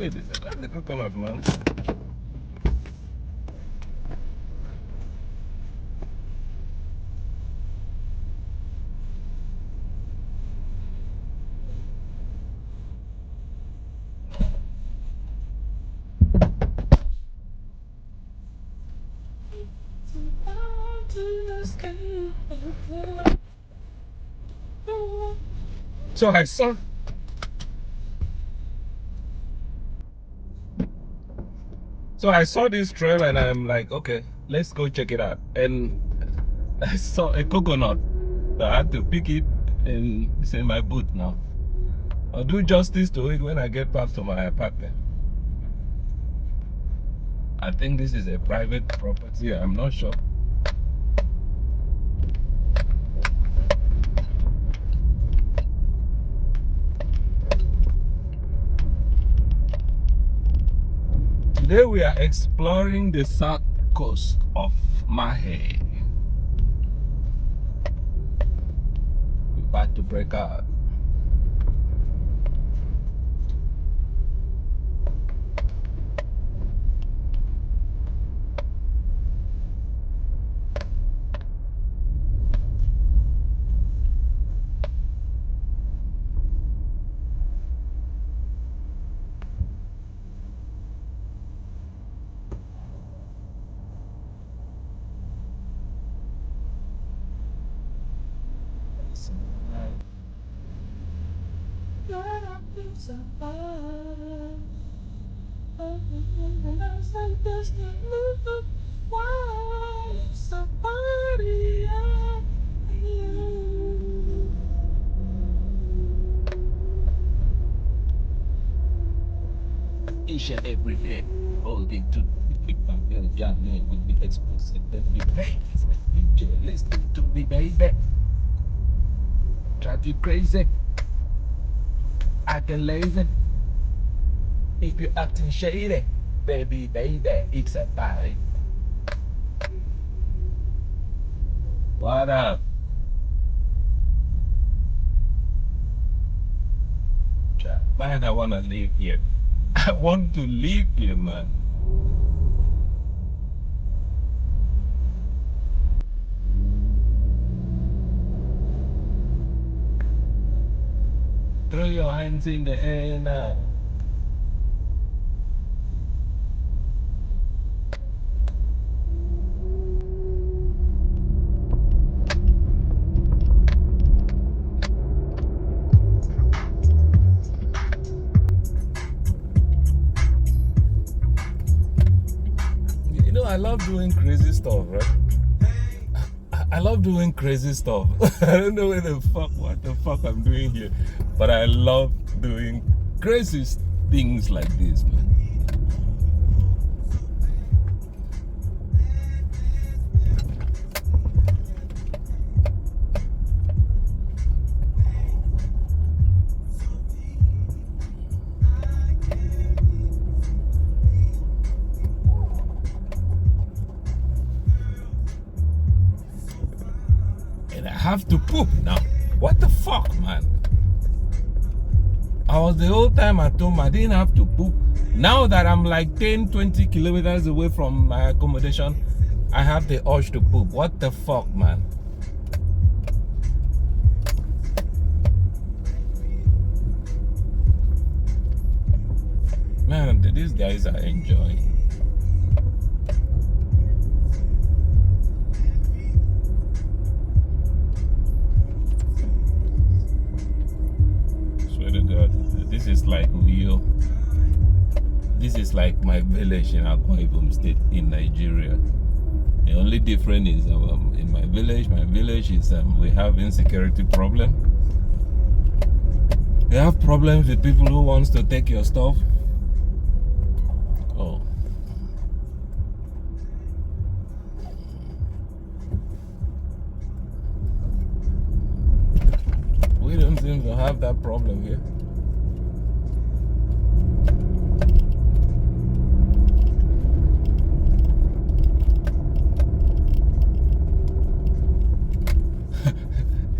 Wait a second. Where's the coconut, man? So I saw this trail and I'm like, okay, let's go check it out. And I saw a coconut. So I had to pick it and it's in my boot now. I'll do justice to it when I get back to my apartment. I think this is a private property, I'm not sure. Today we are exploring the south coast of Mahe. We're about to break out. Each and every day, holding to keep my journey will be explosive. Then be listen to me, baby. Drive you crazy, acting lazy. If you acting shady, baby, it's a party. What up? Man, I wanna live here. I want to live here, man. Throw your hands in the air now. You know, I love doing crazy stuff, right? I love doing crazy stuff. I don't know what the fuck I'm doing here, but I love doing crazy things like this, man. And I have to poop now. What the fuck, man? I was the whole time at home, I didn't have to poop. Now that I'm like 10-20 kilometers away from my accommodation, I have the urge to poop. What the fuck, man? Man, these guys are enjoying. Swear to God, this is like real. This is like my village in Akwa Ibom State in Nigeria. The only difference is in my village is we have insecurity problem. We have problems with people who wants to take your stuff. Oh. We don't seem to have that problem here.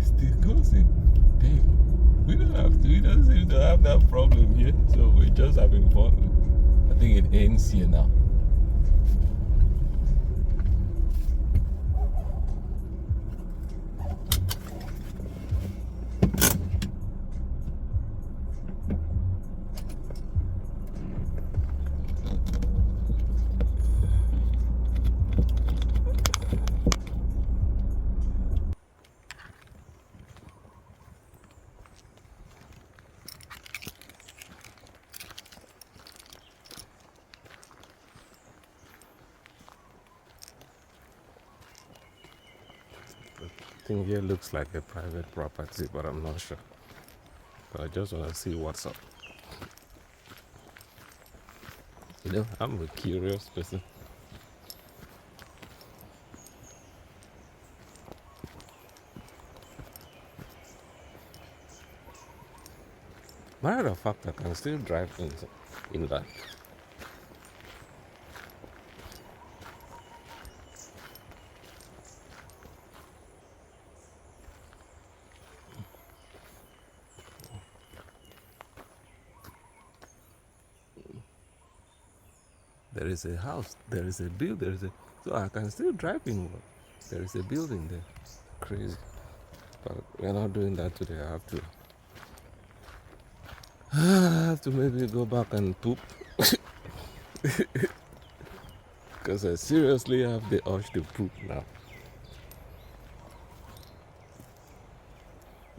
Still goes in. Damn. We don't seem to have that problem here, so we're just having fun. think it ends here now. I think here looks like a private property, but I'm not sure. But I just want to see what's up. You know, I'm a curious person. Matter of fact, I can still drive in that. There is a house, there is a building, so I can still drive in one. There is a building there. Crazy. But we're not doing that today. I have to maybe go back and poop. Because I seriously have the urge to poop now.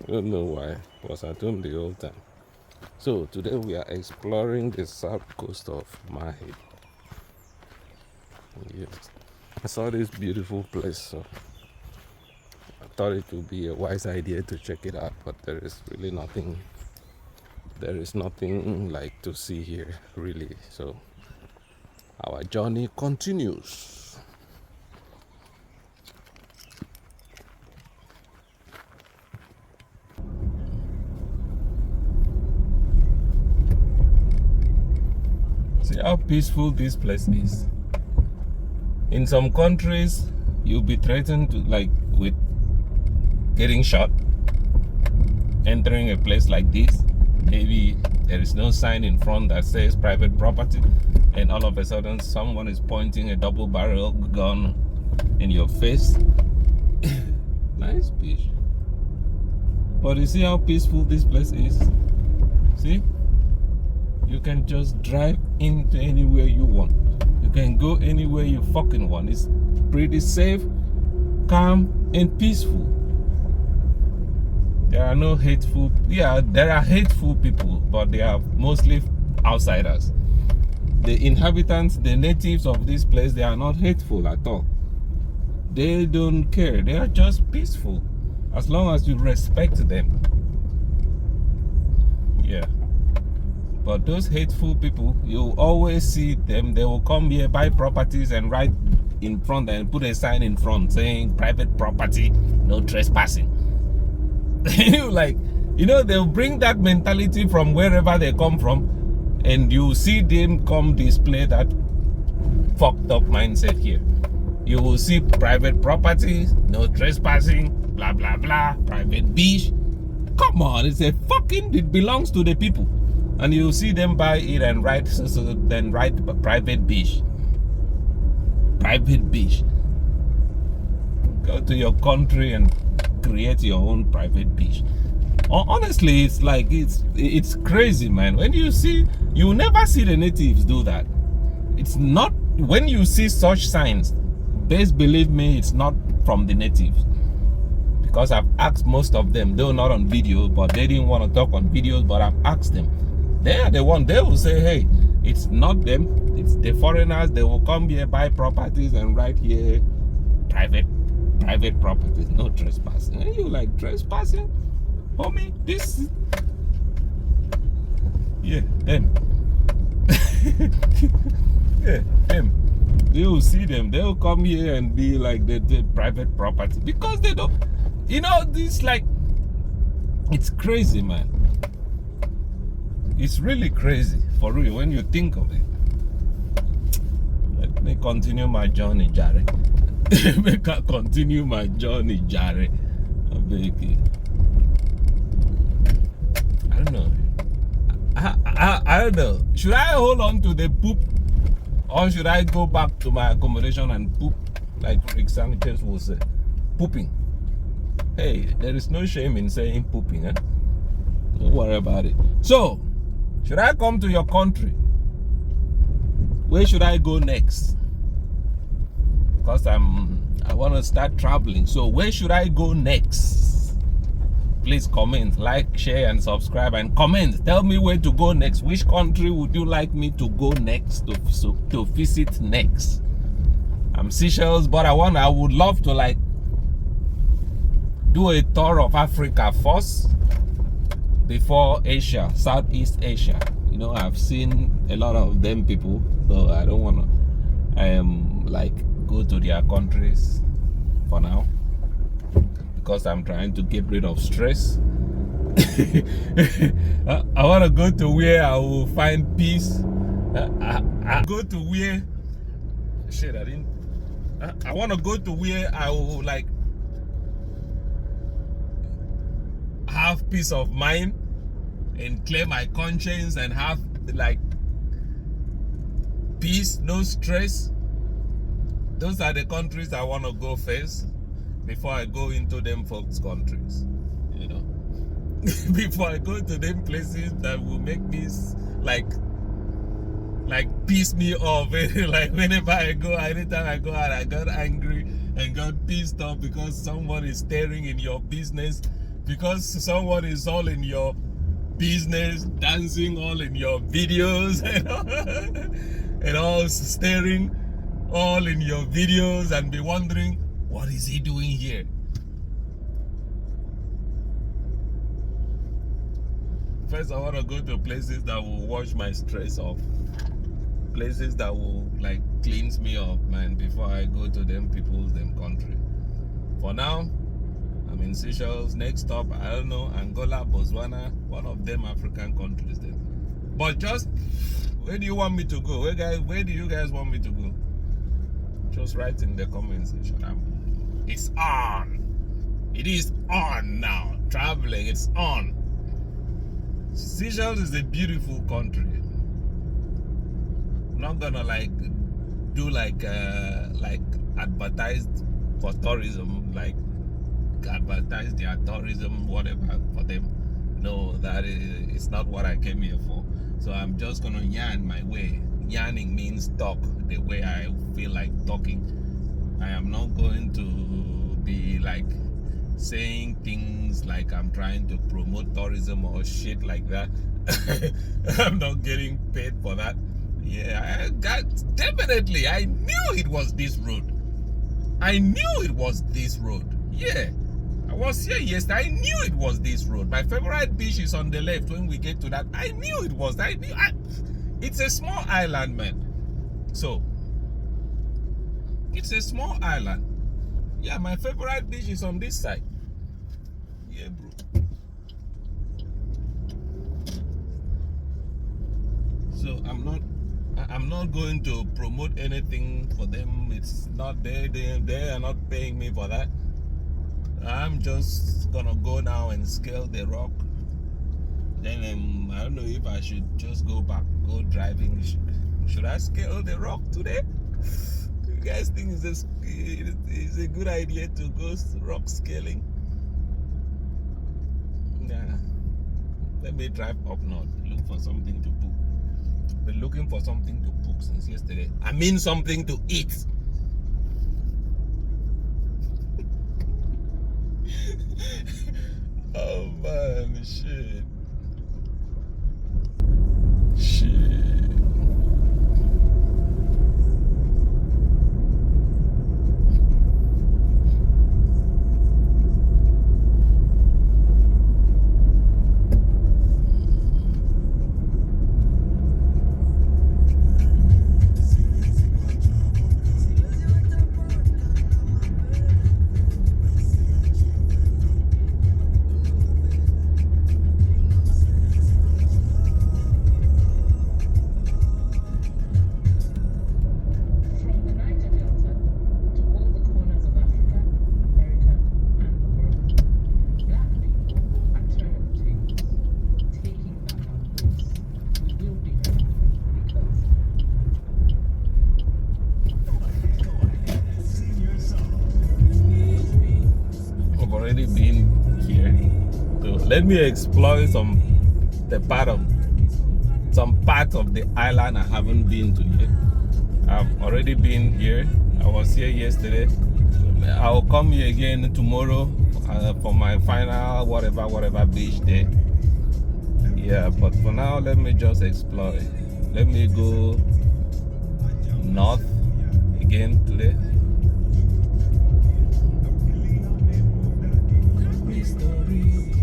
I don't know why. I was at home the whole time. So today we are exploring the south coast of Mahe. Yes. I saw this beautiful place, so I thought it would be a wise idea to check it out, but there is really nothing. There is nothing like to see here, really. So our journey continues. See how peaceful this place is. In some countries, you'll be threatened to, like, with getting shot entering a place like this. Maybe there is no sign in front that says private property, and all of a sudden someone is pointing a double-barrel gun in your face. Nice beach. But you see how peaceful this place is? See? You can just drive into anywhere you want. You can go anywhere you fucking want. It's pretty safe, calm, and peaceful. There are no hateful. Yeah, there are hateful people, but they are mostly outsiders. The inhabitants, the natives of this place, they are not hateful at all. They don't care. They are just peaceful, as long as you respect them. Yeah. But those hateful people, you always see them. They will come here, buy properties, and write in front and put a sign in front saying private property, no trespassing. Like, you know, they'll bring that mentality from wherever they come from, and you see them come display that fucked up mindset here. You will see private properties, no trespassing, blah blah blah, private beach. Come on, it belongs to the people. And you see them buy it and write, then write private beach. Private beach. Go to your country and create your own private beach. Honestly, it's like, it's crazy, man. When you never see the natives do that. It's not, when you see such signs, best believe me, it's not from the natives. Because I've asked most of them, though not on video, but they didn't want to talk on videos, but I've asked them. They are the one, they will say, hey, it's not them, it's the foreigners. They will come here, buy properties, and write here private properties, no trespassing. And you like trespassing? Homie, this, yeah, them. Yeah, them. You will see them, they will come here and be like the private property, because they don't, you know, this, like, it's crazy, man. It's really crazy, for real, when you think of it. Let me continue my journey, Jerry. Make I continue my journey, Jerry. I don't know. I don't know. Should I hold on to the poop Or should I go back to my accommodation and poop, like Rick Sanchez will say? Pooping. Hey, there is no shame in saying pooping, eh? Don't worry about it. So, should I come to your country? Where should I go next? Because I want to start traveling. So, where should I go next? Please comment, like, share, and subscribe, and comment. Tell me where to go next. Which country would you like me to go next to visit next? I'm Seychelles, but I would love to like do a tour of Africa first before Asia, Southeast Asia. You know, I've seen a lot of them people, so I don't want to like go to their countries for now, because I'm trying to get rid of stress. I want to go to where I will find peace. I go to where shit I didn't I want to go to where I will like have peace of mind and clear my conscience and have like peace, no stress. Those are the countries I want to go first before I go into them folks' countries, you know. Before I go to them places that will make me like piss me off. Like whenever I go, anytime I go out, I got angry and got pissed off because someone is staring in your business, because someone is all in your business, dancing all in your videos and all staring all in your videos, and be wondering, what is he doing here? First, I want to go to places that will wash my stress off. Places that will like cleanse me up, man, before I go to them country. For now, I'm in Seychelles. Next stop, I don't know, Angola, Botswana, one of them African countries then. But just, where do you want me to go? Where do you guys want me to go? Just write in the comment section. It's on. It is on now. Traveling, it's on. Seychelles is a beautiful country. I'm not gonna like do like advertised for tourism, like advertise their tourism, whatever for them. No, it's not what I came here for. So I'm just gonna yarn my way. Yarning means talk the way I feel like talking. I am not going to be like saying things like I'm trying to promote tourism or shit like that. I'm not getting paid for that. Yeah, definitely. I knew it was this road. I knew it was this road. Yeah, I was here yesterday. I knew it was this road. My favorite beach is on the left. When we get to that, I knew it was. It's a small island, man. So it's a small island. Yeah, my favorite beach is on this side. Yeah, bro. So I'm not going to promote anything for them. It's not they are not paying me for that. I'm just gonna go now and scale the rock. Then I don't know if I should just go driving. Should I scale the rock today? Do you guys think it's a good idea to go rock scaling? Nah. Let me drive up north. Look for something to book. Been looking for something to book since yesterday. I mean something to eat. Oh man, shit. already been here. So let me explore some part of the island I haven't been to yet. I've already been here. I was here yesterday. I'll come here again tomorrow for my final whatever beach day. Yeah, but for now, let me just explore it. Let me go north again today. Mystery.